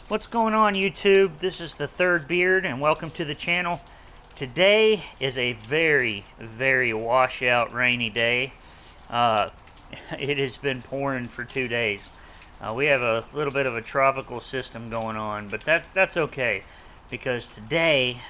What's going on, YouTube? This is the Third Beard and welcome to the channel. Today is a very washout rainy day. It has been pouring for 2 days. We have a little bit of a tropical system going on, but that's okay, because today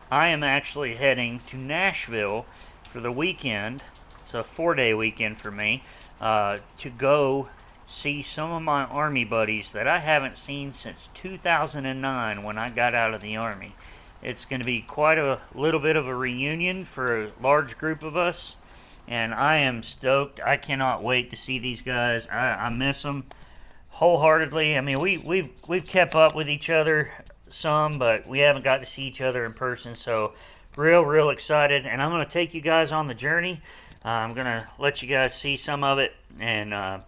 I am actually heading to Nashville for the weekend. It's a 4-day weekend for me, to go see some of my Army buddies that I haven't seen since 2009 when I got out of the Army. It's going to be quite a little bit of a reunion for a large group of us, and I am stoked. I cannot wait to see these guys. I miss them wholeheartedly. I mean, we've kept up with each other some, but we haven't got to see each other in person, so real excited. And I'm going to take you guys on the journey. I'm going to let you guys see some of it, and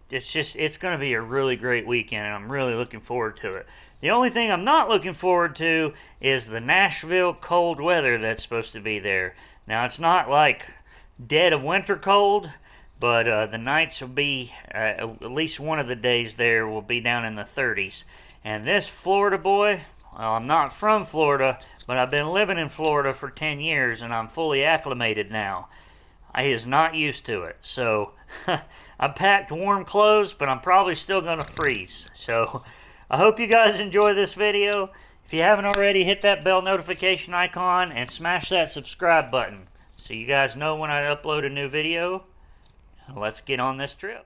it's going to be a really great weekend, and I'm really looking forward to it. The only thing I'm not looking forward to is the Nashville cold weather that's supposed to be there. Now, it's not like dead of winter cold, but the nights will be, at least one of the days there will be down in the 30s. And this Florida boy, well, I'm not from Florida, but I've been living in Florida for 10 years, and I'm fully acclimated now. He is not used to it, so I packed warm clothes, but I'm probably still going to freeze. So I hope you guys enjoy this video. If you haven't already, hit that bell notification icon and smash that subscribe button so you guys know when I upload a new video. Let's get on this trip.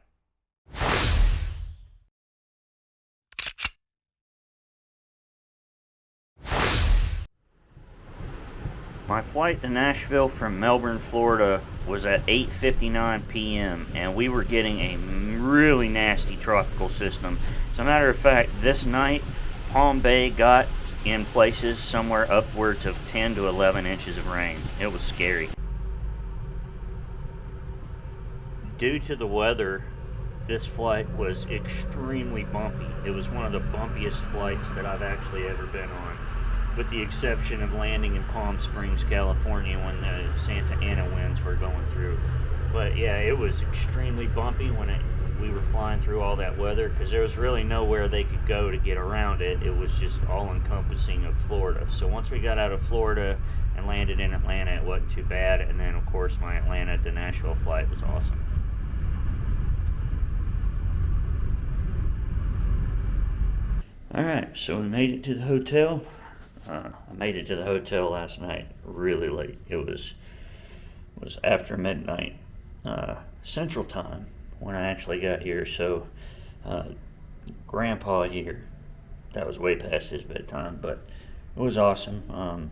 My flight to Nashville from Melbourne, Florida was at 8:59 p.m. and we were getting a really nasty tropical system. As a matter of fact, this night, Palm Bay got in places somewhere upwards of 10 to 11 inches of rain. It was scary. Due to the weather, this flight was extremely bumpy. It was one of the bumpiest flights that I've actually ever been on, with the exception of landing in Palm Springs, California when the Santa Ana winds were going through. But yeah, it was extremely bumpy when we were flying through all that weather, because there was really nowhere they could go to get around it. It was just all-encompassing of Florida. So once we got out of Florida and landed in Atlanta, it wasn't too bad. And then, of course, my Atlanta to Nashville flight was awesome. Alright, so we made it to the hotel. I made it to the hotel last night really late. It was after midnight Central Time when I actually got here. So Grandpa here, that was way past his bedtime, but it was awesome.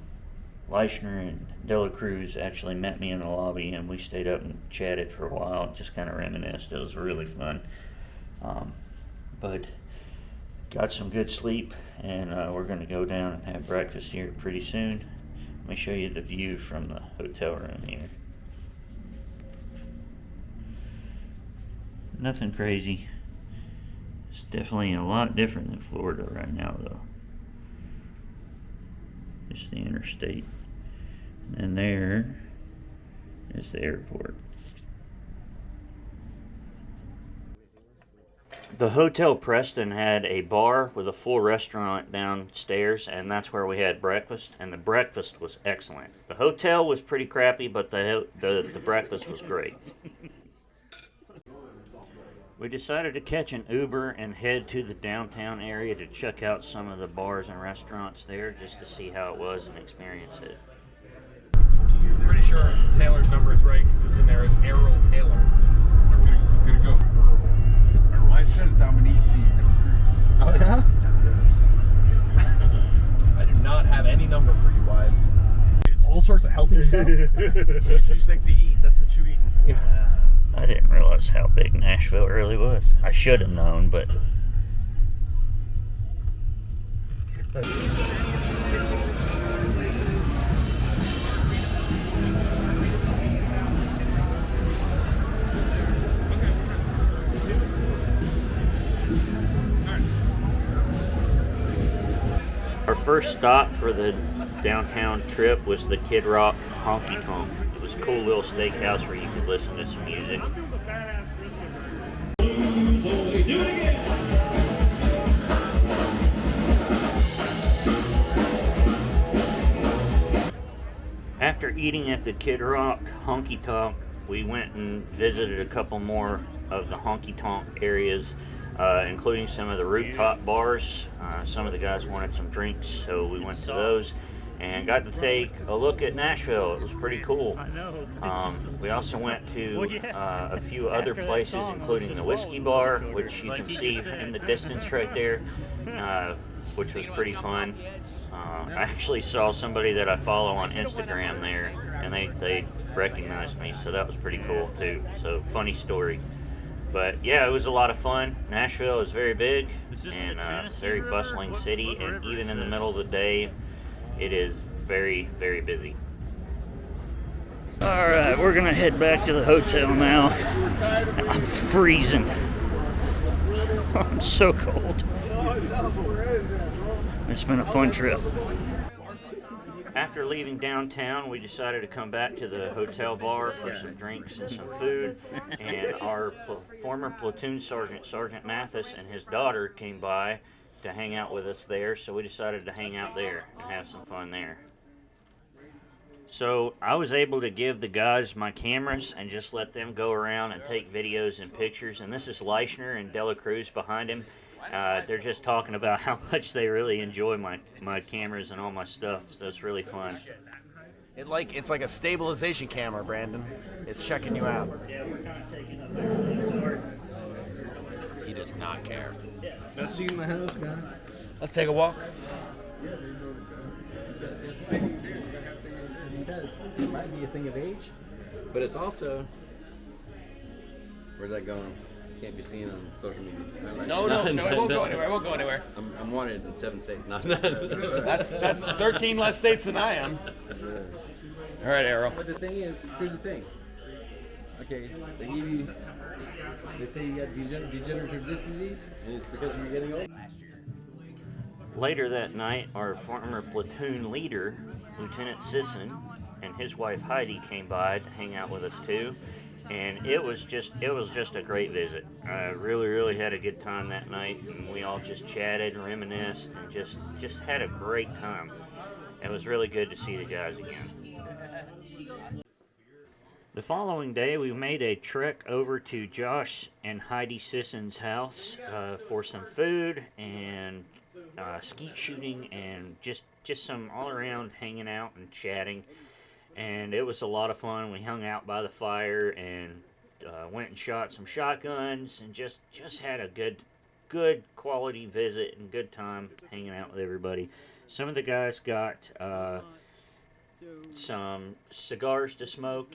Leishner and Dela Cruz actually met me in the lobby, and we stayed up and chatted for a while, just kind of reminisced. It was really fun. But got some good sleep, and we're going to go down and have breakfast here pretty soon. Let me show you the view from the hotel room here. Nothing crazy. It's definitely a lot different than Florida right now, though. Just the interstate. And there is the airport. The Hotel Preston had a bar with a full restaurant downstairs, and that's where we had breakfast, and the breakfast was excellent. The hotel was pretty crappy, but the breakfast was great. We decided to catch an Uber and head to the downtown area to check out some of the bars and restaurants there, just to see how it was and experience it. Pretty sure Taylor's number is right, because it's in there as Errol Taylor. I'm gonna go Earl. Mine says Dominici. Oh yeah? I do not have any number for you guys. It's all sorts of healthy stuff. What you like to eat, that's what you eat. Yeah. I didn't realize how big Nashville really was. I should have known, but our first stop for the downtown trip was the Kid Rock Honky Tonk. It was a cool little steakhouse where you could listen to some music. eating at the Kid Rock Honky Tonk, we went and visited a couple more of the honky tonk areas, including some of the rooftop bars. Some of the guys wanted some drinks, so we went to those and got to take a look at Nashville. It was pretty cool. We also went to a few other places, including the Whiskey Bar, which you can see in the distance right there, which was pretty fun. I actually saw somebody that I follow on Instagram there, and they recognized me, so that was pretty cool too. So funny story. But yeah, it was a lot of fun. Nashville is very big and a very bustling city, and even in the middle of the day, it is very, very busy. All right, we're gonna head back to the hotel now. I'm freezing. I'm so cold. It's been a fun trip. After leaving downtown, we decided to come back to the hotel bar for some drinks and some food. And our former platoon sergeant, Sergeant Mathis, and his daughter came by to hang out with us there. So we decided to hang out there and have some fun there. So I was able to give the guys my cameras and just let them go around and take videos and pictures. And this is Leichner and Dela Cruz behind him. They're just talking about how much they really enjoy my cameras and all my stuff, so it's really fun. It's like a stabilization camera, Brandon. It's checking you out. Yeah, we're kind of taking up. He does not care. I'll see you in my house, guys. Let's take a walk. It does. It might be a thing of age, but it's also. Where's that going? Can't be seen on social media. No, it won't go anywhere. It won't go anywhere. I'm wanted in 7 states. No. That's 13 less states than I am. All right, Arrow. But the thing is, here's the thing. Okay, they say you got degenerative disc disease, and it's because you're getting old. Later that night, our former platoon leader, Lieutenant Sisson, and his wife Heidi came by to hang out with us too. And it was just a great visit. I really had a good time that night, and we all just chatted and reminisced and just had a great time. It was really good to see the guys again. The following day, we made a trek over to Josh and Heidi Sisson's house for some food and skeet shooting and just some all-around hanging out and chatting. And it was a lot of fun. We hung out by the fire and went and shot some shotguns and just had a good quality visit and good time hanging out with everybody. Some of the guys got some cigars to smoke,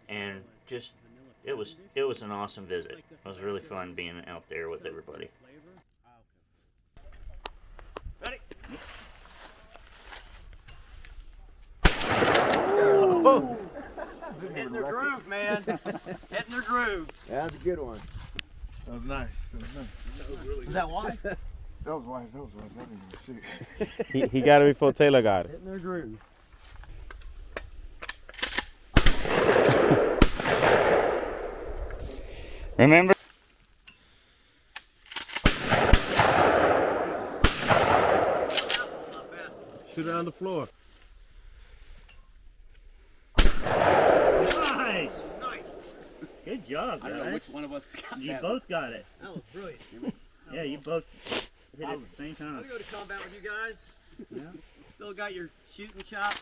and just it was an awesome visit. It was really fun being out there with everybody. Ready? Oh. Hitting their groove, man. Hitting their grooves. Yeah, that's a good one. That was nice. Is that why? That was wise. I didn't even shoot. He got it before Taylor got it. Hitting their groove. Remember? Shoot it on the floor. Nice. Good job, guys. I don't know which one of us got You that. both got it. That was brilliant. Yeah, you both hit it at the same time. I'll go to combat with you guys. Yeah. Still got your shooting chops.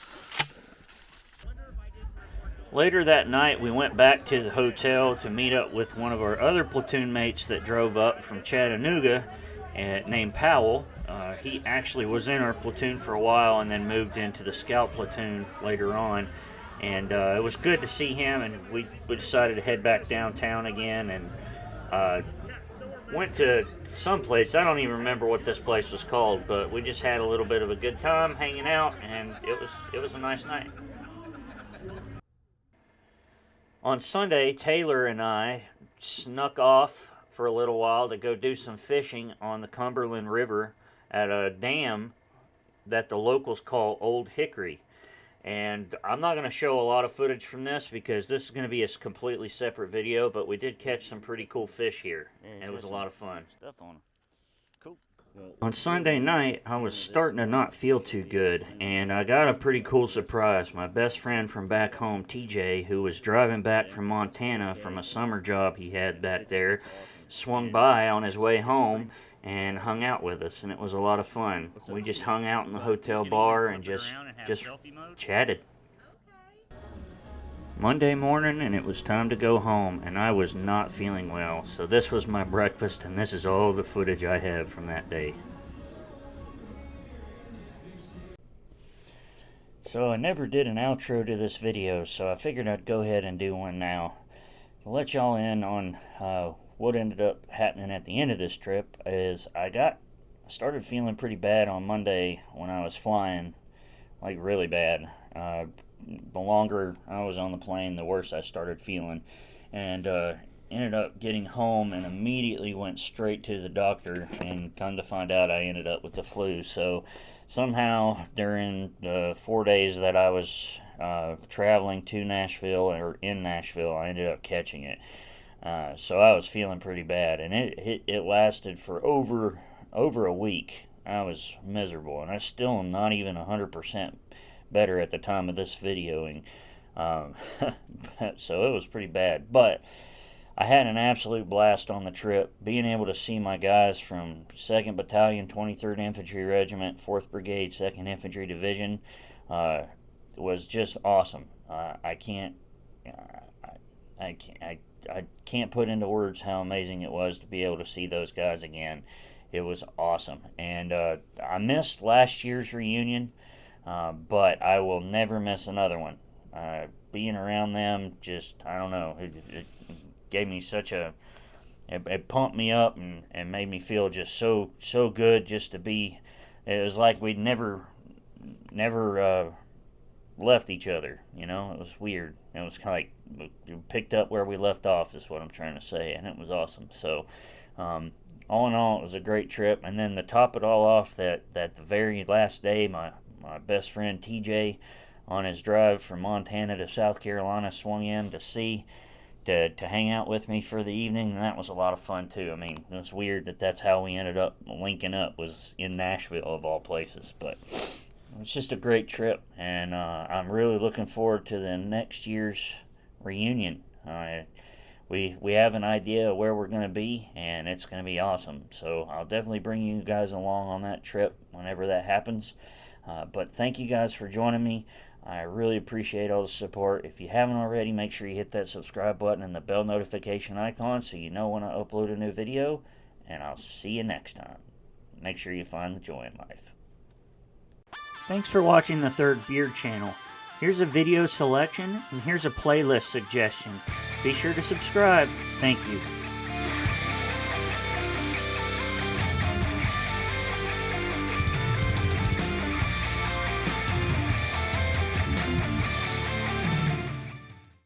Later that night, we went back to the hotel to meet up with one of our other platoon mates that drove up from Chattanooga, named Powell. He actually was in our platoon for a while and then moved into the scout platoon later on. And it was good to see him, and we decided to head back downtown again and went to some place. I don't even remember what this place was called, but we just had a little bit of a good time hanging out, and it was a nice night. On Sunday, Taylor and I snuck off for a little while to go do some fishing on the Cumberland River at a dam that the locals call Old Hickory. And I'm not going to show a lot of footage from this because this is going to be a completely separate video, but we did catch some pretty cool fish here, and it was a lot of fun. Stuff on them. Cool. On Sunday night, I was starting to not feel too good, and I got a pretty cool surprise. My best friend from back home, TJ, who was driving back from Montana from a summer job he had back there, swung by on his way home and hung out with us, and it was a lot of fun. We just hung out in the hotel bar and just chatted. Monday morning, and it was time to go home, and I was not feeling well, so this was my breakfast, and this is all the footage I have from that day. So I never did an outro to this video, so I figured I'd go ahead and do one now. To let y'all in on what ended up happening at the end of this trip is I started feeling pretty bad on Monday when I was flying, like really bad. The longer I was on the plane, the worse I started feeling, and ended up getting home and immediately went straight to the doctor, and come to find out I ended up with the flu. So somehow during the 4 days that I was traveling to Nashville, or in Nashville, I ended up catching it. So I was feeling pretty bad, and it lasted for over a week. I was miserable, and I still am not even 100% better at the time of this videoing. So it was pretty bad, but I had an absolute blast on the trip. Being able to see my guys from 2nd Battalion, 23rd Infantry Regiment, 4th Brigade, 2nd Infantry Division was just awesome. I can't put into words how amazing it was to be able to see those guys again. It was awesome, and I missed last year's reunion, but I will never miss another one. Being around them, just, I don't know, it gave me such a, it pumped me up and made me feel just so good just to be. It was like we'd never left each other, you know. It was weird. It was kind of like we picked up where we left off, is what I'm trying to say, and it was awesome. So all in all, it was a great trip. And then to top it all off, that the very last day, my best friend TJ, on his drive from Montana to South Carolina, swung in to hang out with me for the evening, and that was a lot of fun too. I mean, it was weird that's how we ended up linking up, was in Nashville of all places, but it's just a great trip, and I'm really looking forward to the next year's reunion. We have an idea of where we're going to be, and it's going to be awesome. So I'll definitely bring you guys along on that trip whenever that happens. But thank you guys for joining me. I really appreciate all the support. If you haven't already, make sure you hit that subscribe button and the bell notification icon so you know when I upload a new video. And I'll see you next time. Make sure you find the joy in life. Thanks for watching the Third Beard channel. Here's a video selection, and here's a playlist suggestion. Be sure to subscribe. Thank you.